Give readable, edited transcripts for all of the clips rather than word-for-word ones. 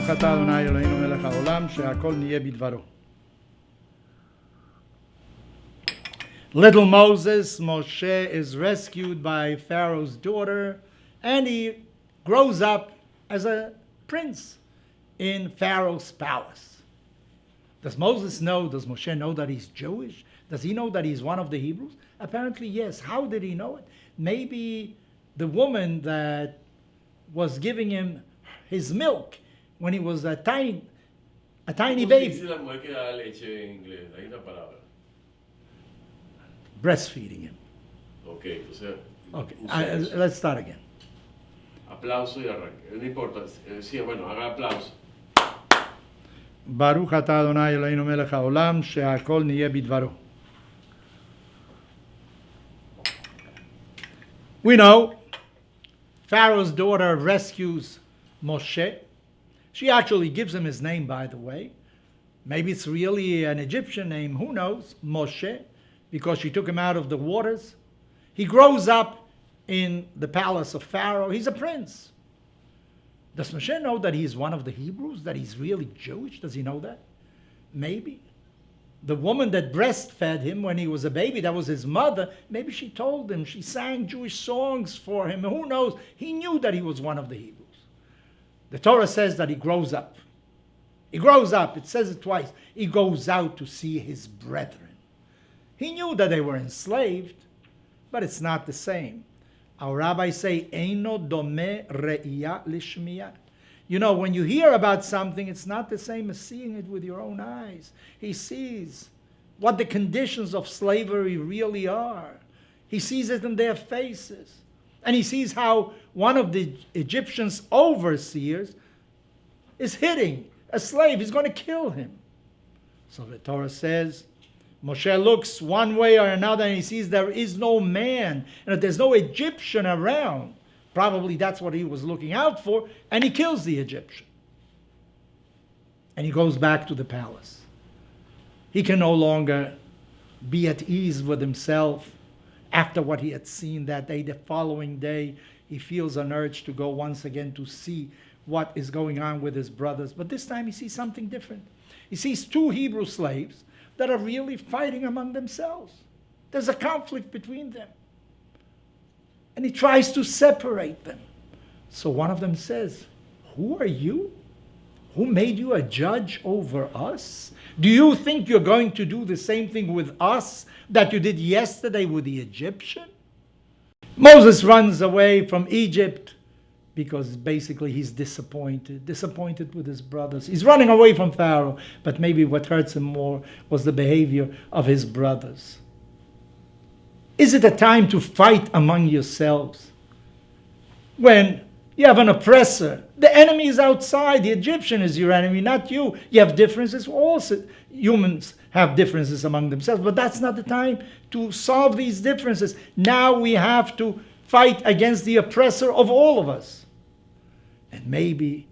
ברוך אתה אדוני אלוהינו מלך העולם שהכל נהיה בדברו. Little Moses, Moshe, is rescued by Pharaoh's daughter, and he grows up as a prince in Pharaoh's palace. Does Moses know, does Moshe know that he's Jewish? Does he know that he's one of the Hebrews? Apparently, yes. How did he know it? Maybe the woman that was giving him his milk when he was a tiny baby. Breastfeeding him. Okay, entonces. Okay, let's start again. Aplauso y arranque. No importa. Sí, bueno, haga aplauso. ברוך אתה אדוני אלוהינו מלך העולם שהכל נהיה בדברו. We know Pharaoh's daughter rescues Moshe. She actually gives him his name, by the way. Maybe it's really an Egyptian name, who knows? Moshe, because she took him out of the waters. He grows up in the palace of Pharaoh. He's a prince. Does Moshe know that he's one of the Hebrews, that he's really Jewish? Does he know that? Maybe. The woman that breastfed him when he was a baby, that was his mother, maybe she told him, she sang Jewish songs for him. Who knows? He knew that he was one of the Hebrews. The Torah says that he grows up. He grows up. It says it twice. He goes out to see his brethren. He knew that they were enslaved, but it's not the same. Our rabbis say, Eino dome re'iyah lishmiyah. You know, when you hear about something, it's not the same as seeing it with your own eyes. He sees what the conditions of slavery really are. He sees it in their faces. And he sees how one of the Egyptians' overseers is hitting a slave. He's going to kill him. So the Torah says, Moshe looks one way or another and he sees there is no man and that there's no Egyptian around. Probably that's what he was looking out for, and he kills the Egyptian. And he goes back to the palace. He can no longer be at ease with himself after what he had seen that day. The following day, he feels an urge to go once again to see what is going on with his brothers. But this time he sees something different. He sees two Hebrew slaves that are really fighting among themselves. There's a conflict between them. And he tries to separate them. So one of them says, who are you? Who made you a judge over us? Do you think you're going to do the same thing with us that you did yesterday with the Egyptian? Moses runs away from Egypt because basically he's disappointed with his brothers. He's running away from Pharaoh, but maybe what hurts him more was the behavior of his brothers. Is it a time to fight among yourselves? When you have an oppressor, the enemy is outside, the Egyptian is your enemy, not you. You have differences, all humans have differences among themselves, but that's not the time to solve these differences. Now we have to fight against the oppressor of all of us. And maybe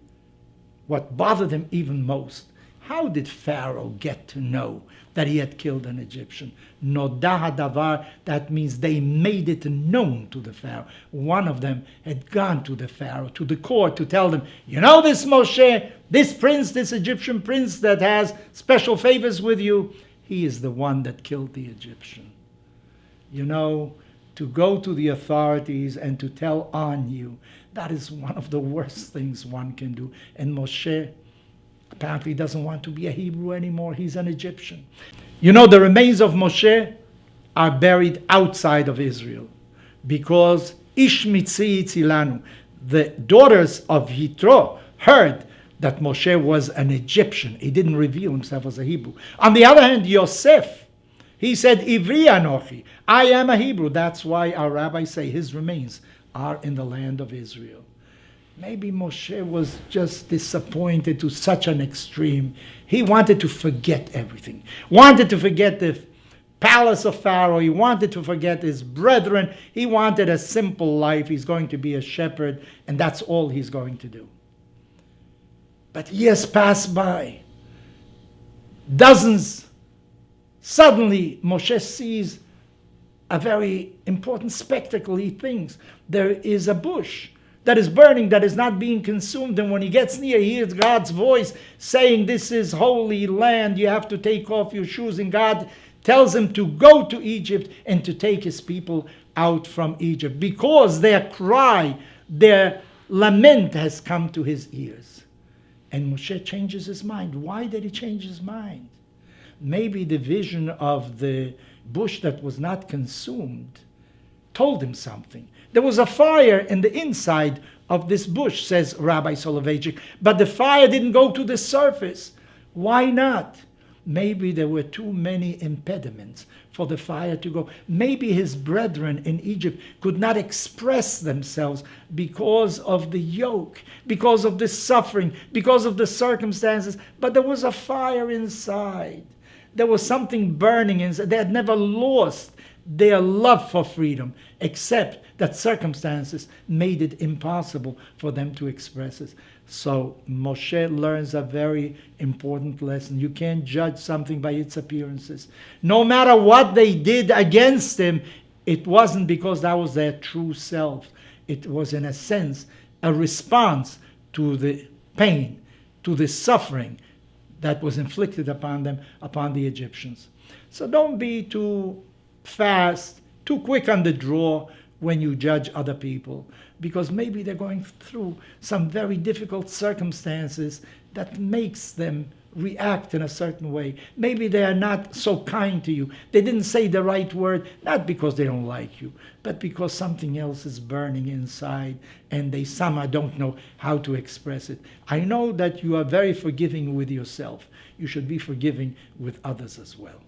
what bothered him even most, how did Pharaoh get to know that he had killed an Egyptian? Noda hadavar, that means they made it known to the Pharaoh. One of them had gone to the Pharaoh, to the court, to tell them, you know this Moshe, this prince, this Egyptian prince that has special favors with you, he is the one that killed the Egyptian. You know, to go to the authorities and to tell on you, that is one of the worst things one can do. And Moshe apparently doesn't want to be a Hebrew anymore. He's an Egyptian. You know, the remains of Moshe are buried outside of Israel because Ish Mitzi Yitzilanu, the daughters of Yitro, heard that Moshe was an Egyptian. He didn't reveal himself as a Hebrew. On the other hand, Yosef, he said, Ivri Anochi, I am a Hebrew. That's why our rabbis say his remains are in the land of Israel. Maybe Moshe was just disappointed to such an extreme. He wanted to forget everything. Wanted to forget the palace of Pharaoh. He wanted to forget his brethren. He wanted a simple life. He's going to be a shepherd, and that's all he's going to do. But years pass by. Dozens. Suddenly, Moshe sees a very important spectacle. He thinks there is a bush that is burning, that is not being consumed. And when he gets near, he hears God's voice saying, this is holy land, you have to take off your shoes. And God tells him to go to Egypt and to take his people out from Egypt, because their cry, their lament has come to his ears. And Moshe changes his mind. Why did he change his mind? Maybe the vision of the bush that was not consumed told him something. There was a fire in the inside of this bush, says Rabbi Soloveitchik, but the fire didn't go to the surface. Why not? Maybe there were too many impediments for the fire to go. Maybe his brethren in Egypt could not express themselves because of the yoke, because of the suffering, because of the circumstances, but there was a fire inside. There was something burning inside. They had never lost their love for freedom, except that circumstances made it impossible for them to express it. So Moshe learns a very important lesson. You can't judge something by its appearances. No matter what they did against him, it wasn't because that was their true self. It was, in a sense, a response to the pain, to the suffering that was inflicted upon them, upon the Egyptians. So don't be too fast, too quick on the draw when you judge other people, because maybe they're going through some very difficult circumstances that makes them react in a certain way. Maybe they are not so kind to you. They didn't say the right word, not because they don't like you, but because something else is burning inside and they somehow don't know how to express it. I know that you are very forgiving with yourself. You should be forgiving with others as well.